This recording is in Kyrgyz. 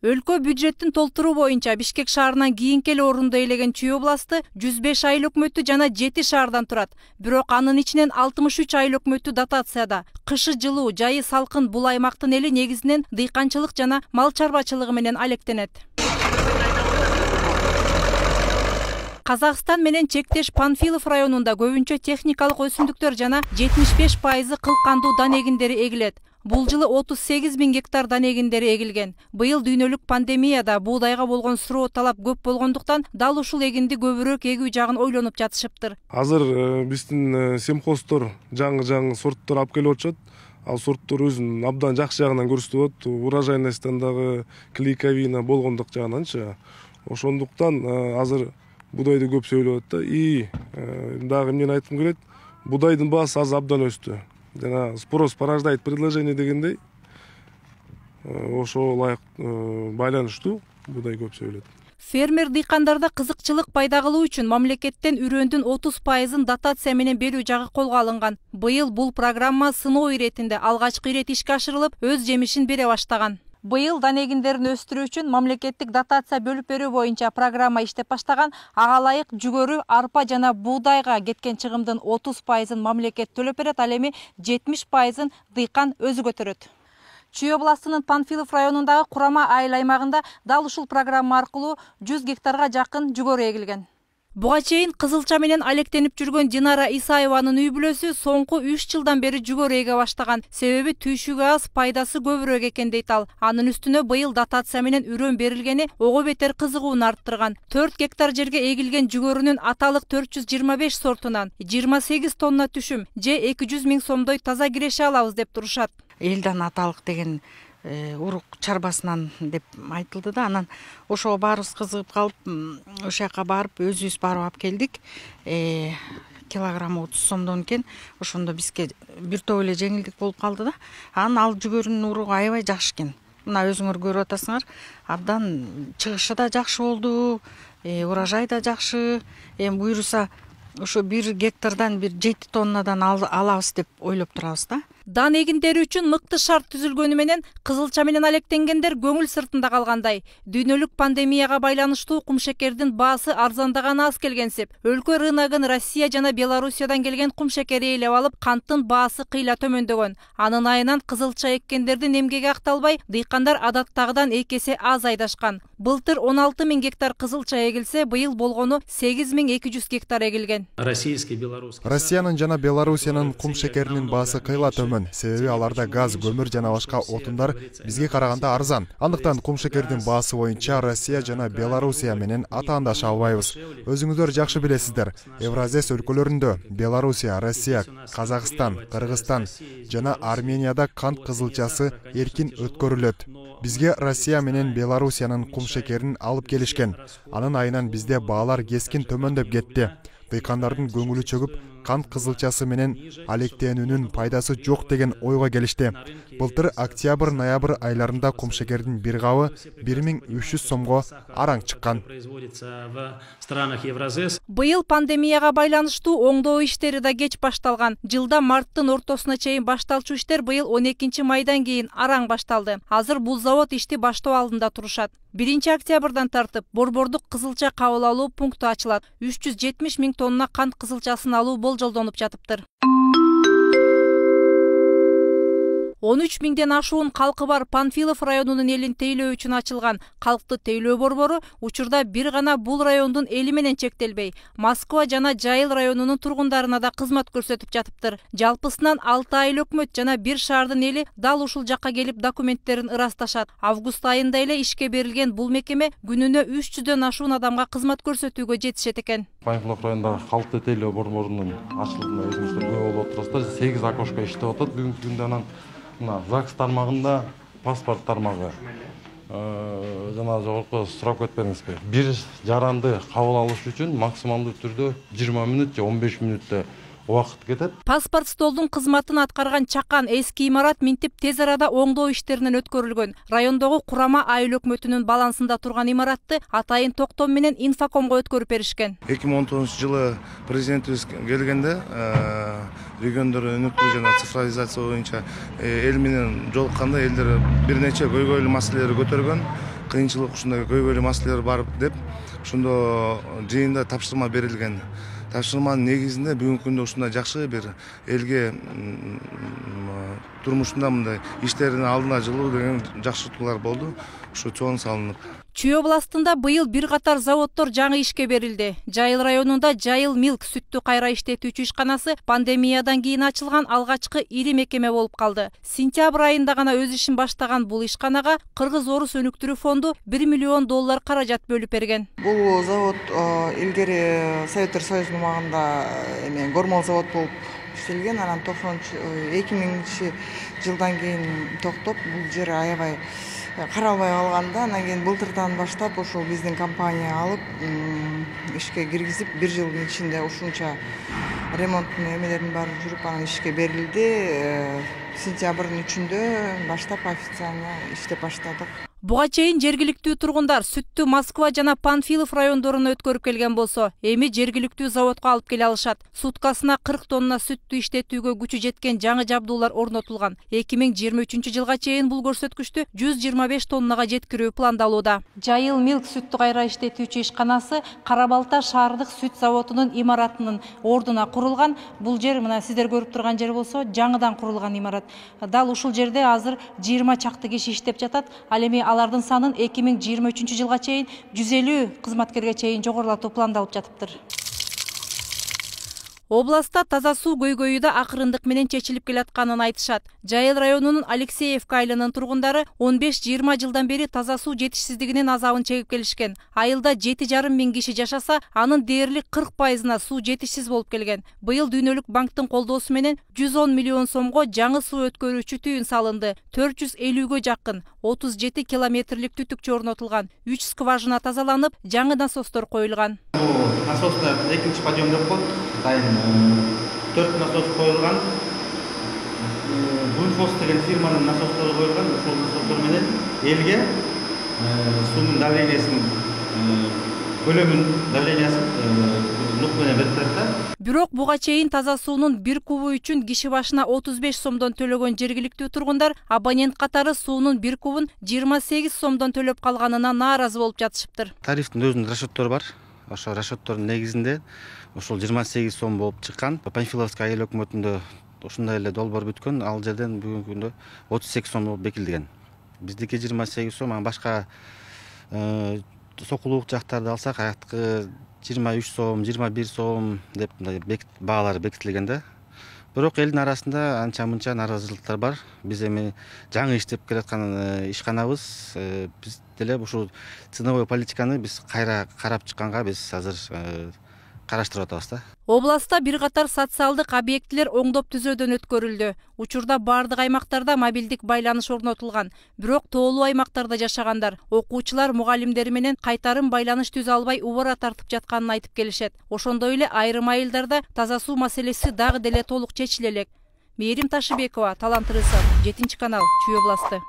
Өлкө бюджеттин толтуруу боюнча Бишкек шаарынан кийинки эле орунду ээлеген Чүй областы 105 айыл өкмөтү жана 7 шаардан турат. Бирок анын ичинен 63 айыл өкмөтү дотацияда. Кышы жылуу, жайы салкын бул аймактын эли негизинен дыйканчылык жана мал чарбачылыгы менен алектенет. Казакстан менен чектеш Панфилов районунда көбүнчө техникалык өсүмдүктөр жана 75% кылкандуу дан эгиндери эгилет. Бул жылы 38 000 гектар дан эгиндери эгилген. Быйыл дүйнөлүк пандемияда буудайга болгон суроо талап көп болгондуктан дал ушул эгинди көбүрөөк эгүү жагын ойлонуп жатышыптыр. Азыр биздин семхоздор жаңы сорттор алып келип атышат. Ал сорттор өзүн абдан жакшы жагынан көрсөтөт. Урожайностьтан дагы клейковина болгондук жагынанчы. Ошондуктан азыр будайды көп сөйлөп атат да. И дагы эмнени айткым келет? Будайдын баасы азыр абдан өстү. Жана спрос порождает предложение дегендей, ошо ылайык байланыштуу будай көп сөйлөт. Фермер дыйкандарда кызыкчылык пайда кылуу үчүн мамлекеттен үрөндүн 30%-ын дотация менен берүү жагы колго алынган. Быйыл бул программа сыноо иретинде алгачкы ирет ишке ашырылып, өз жемишин бере баштаган. Быйыл дан эгиндерин өстүрүү үчүн мамлекеттик дотация бөлүп берүү боюнча программа иштеп баштаган. Ага ылайык жүгөрү, арпа жана буудайга кеткен чыгымдын 30%-ын мамлекет төлөп берет, ал эми 70%-ын дыйкан өзү көтөрөт. Чүй областынын Панфилов районундагы Курама айыл аймагында дал ушул программа аркылуу 100 гектарга жакын жүгөрү эгилген. Буга чейин кызылча менен алектенип жүргөн Динара Исаеванын үй бүлөсү соңку 3 жылдан бери жүгөрү эге баштаган. Себеби түйшүгү аз, пайдасы көбүрөөк экен дейт ал. Анын үстүнө быйыл дотация менен үрөн берилгени ого бетер кызыгууну арттырган. 4 гектар жерге эгилген жүгөрүнүн аталык 425 сортунан 28 тонна түшүм же 200 000 сомдой таза киреше алабыз деп турушат. Элден аталык деген урук чарбасынан деп айтылды да, анан ошого баарыбыз кызыгып калып, ошол жака барып өзүбүз барып алып келдик. Килограммы 30 сомдон экен. Ошондо бизге бир топ эле жеңилдик болуп калды да. Анан ал жүгөрүнүн уругу аябай жакшы экен. Мына өзүңөр көрүп атасыңар, абдан чыгышы да жакшы болду, урожай да жакшы. Эми буюрса ошо 1 гектардан 7 тоннадан алабыз деп ойлоп турабыз да. Дан эгиндери үчүн мыкты шарт түзүлгөнү менен кызылча менен алектенгендер көңүл сыртында калгандай. Дүйнөлүк пандемияга байланыштуу кумшекердин баасы арзандаганы аз келгенсип, өлкө рыногун Россия жана Белоруссиядан келген кумшекер ээлеп алып, канттын баасы кыйла төмөндөгөн. Анын айынан кызылча эккендердин эмгеги акталбай, дыйкандар адаттагыдан 2 эсе аз айдашкан. Былтыр 16 000 гектар кызылча эгилсе, быйыл болгону 8200 гектар эгилген. Россиянын жана Белоруссиянын кумшекеринин баасы кыйла төмөн. Себеби аларда газ, көмүр жана башка отундар бизге караганда арзан. Андыктан кумшекердин баасы боюнча Россия жана Белоруссия менен атаандаша албайбыз. Өзүңүздөр жакшы билесиздер, Евразес өлкөлөрүндө Белоруссия, Россия, Казакстан, Кыргызстан жана Арменияда кант кызылчасы эркин өткөрүлөт. Бизге Россия менен Белоруссиянын кумшекерин алып келишкен. Анын айынан бизде баалар кескин төмөндөп кетти. Дыйкандардын көңүлү чөгүп, кант кызылчасы менен алектенүүнүн пайдасы жок деген ойго келишти. Былтыр октябрь-ноябрь айларында кумшекердин бир кабы 1300 сомго араң чыккан. Быйыл пандемияга байланыштуу оңдоо иштери да кеч башталган. Жылда марттын ортосуна чейин башталчу иштер быйыл 12 майдан кийин араң башталды. Азыр бул завод ишти баштоо алдында турушат. 1 октябрдан тартып борбордук кызылча кабыл алуу пункту ачылат. 370 000 тонна кант кызылчасын алуу болжолдонуп жатыптыр. 13 000ден ашуун калкы бар Панфилов районунун элин тейлөө үчүн ачылган калкты тейлөө борбору учурда бир гана бул райондун эли менен чектелбей, Москва жана Жайыл районунун тургундарына да кызмат көрсөтүп жатыптыр. Жалпысынан 6 айыл өкмөт жана 1 шаардын эли дал ушул жакка келип документтерин ырасташат. Август айында эле ишке берилген бул мекеме күнүнө 300дөн ашуун адамга кызмат көрсөтүүгө жетишет экен. Панфилов районундагы калкты тейлөө борборунун ачылышына өзүңүздөр күбө болуп отурасыздар. 8 окошко иштеп атат бүгүнкү күндө. Анан ЗАГС тармагында паспорт тармагы жана жогорку сурап кетпедиңизби. Бир жаранды кабыл алыш үчүн максималдуу түрдө 20 мүнөт же 15 мүнөттө убакыт кетет. Паспорт столдун кызматын аткарган чакан эски имарат минтип тез арада оңдоо иштеринен өткөрүлгөн. Райондогу Курама айыл өкмөтүнүн балансында турган имаратты атайын токтом менен инфокомго өткөрүп беришкен. 2019-жылы президентибиз келгенде региондор өнүктүү жана цифровизация боюнча эл менен жолукканда элдер бир нече көйгөйлүү маселелерди көтөргөн. кыйынчылык ушундай көйгөйлүү маселелер бар деп ошондо жыйында тапшырма берилген. Тапшырманын негизинде бүгүнкү күндө ушундай жакшы бир элге турмушунда мындай иштерин алдына жылуу деген жакшыртуулар болду. Ушу чоң салынып. Чүй областында быйыл бир катар заводдор жаңы ишке берилди. Жайыл районунда Жайыл Milk сүттү кайра иштетүүчү ишканасы пандемиядан кийин ачылган алгачкы ири мекеме болуп калды. Сентябрь айында гана өз ишин баштаган бул ишканага Кыргыз Орус өнүктүрүү фонду $1 миллион каражат бөлүп берген. Бул завод илгери Советтер Союзунун убагында гормол завод болуп иштелген. Анан 2000 жылдан кийин токтоп, бул жер аябай каралбай калганда, анан кийин былтырдан баштап ошол биздин компания алып ишке киргизип, 1 жылдын ичинде ушунча ремонттун эмелердин баары жүрүп, анан ишке берилди. Сентябрдын 3-үндө баштап официально иштеп баштадык. Буга чейин жергиликтүү тургундар сүттү Москва жана Панфилов райондоруна өткөрүп келген болсо, эми жергиликтүү заводко алып келе алышат. Суткасына 40 тонна сүттү иштетүүгө күчү жеткен жаңы жабдуулар орнотулган. 2023 жылга чейин бул көрсөткүчтү 125 тоннага жеткирүү пландалууда. Жайыл Milk сүттү кайра иштетүүчү ишканасы Кара Балта шаардык сүт заводунун имаратынын ордуна курулган. Бул жер мына сиздер көрүп турган жер болсо, жаңыдан курулган имарат. Дал ушул жерде азыр 20 чакты киши иштеп жатат. Ал эми алардын санын 2023 жылга чейин 150 кызматкерге чейин жогорулатуу пландалып жатыптыр. Областта таза суу көйгөйү да акырындык менен чечилип келатканын айтышат. Жайыл районунун Алексеевка айылынын тургундары 15-20 жылдан бери таза суу жетишсиздигинин азабын чегип келишкен. Айылда 7,5 миң киши жашаса, анын дээрлик 40%-на суу жетишсиз болуп келген. Быйыл Дүйнөлүк банктын колдоосу менен 110 миллион сомго жаңы суу өткөрүүчү түйүн салынды. 450гө жакын 37 километрлик түтүкчө орнотулган. 3 скважина тазаланып, жаңы насостор коюлган. Насостар экинчи подъем деп коет. Дайын 4 насос коюлган. Бунфос деген фирманын насостору коюлган. Ошол насостор менен элге суунун давлениясын, көлөмүн давлениясын нук менен берип турат да. Бирок буга чейин таза суунун 1 кубу үчүн киши башына 35 сомдон төлөгөн жергиликтүү тургундар абонент катары суунун 1 кубун 28 сомдон төлөп калганына нааразы болуп жатышыптыр. Тарифтин өзүнүн расчёттору бар. Ошол расчёттордун негизинде ошол 28 сом болуп чыккан. Панфиловский айыл өкмөтүндө ушундай эле долбоор бүткөн. Ал жерден бүгүнкү күндө 38 сом болуп бекитилген. Биздики 28 сом, аны башка сокулук жактарды алсак, аяктыкы 23 сом, 21 сом деп баалары бекитилген да. Бирок элдин арасында анча-мынча нааразычылыктар бар. Биз эми жаңы иштеп келаткан ишканабыз, биз деле ушул ценовой политиканы биз кайра карап чыкканга биз азыр караштырып атабыз да. Областта бир катар социалдык объектилер оңдоп түзөөдөн өткөрүлдү. Учурда бардык аймактарда мобилдик байланыш орнотулган. Бирок тоолуу аймактарда жашагандар, окуучулар, мугалимдери менен кайтарым байланыш түзө албай убара тартып жатканын айтып келишет. Ошондой эле айрым айылдарда таза суу маселеси дагы деле толук чечиле элек. Мээрим Ташыбекова, Талант Рысов, 7 канал, Чүй областы.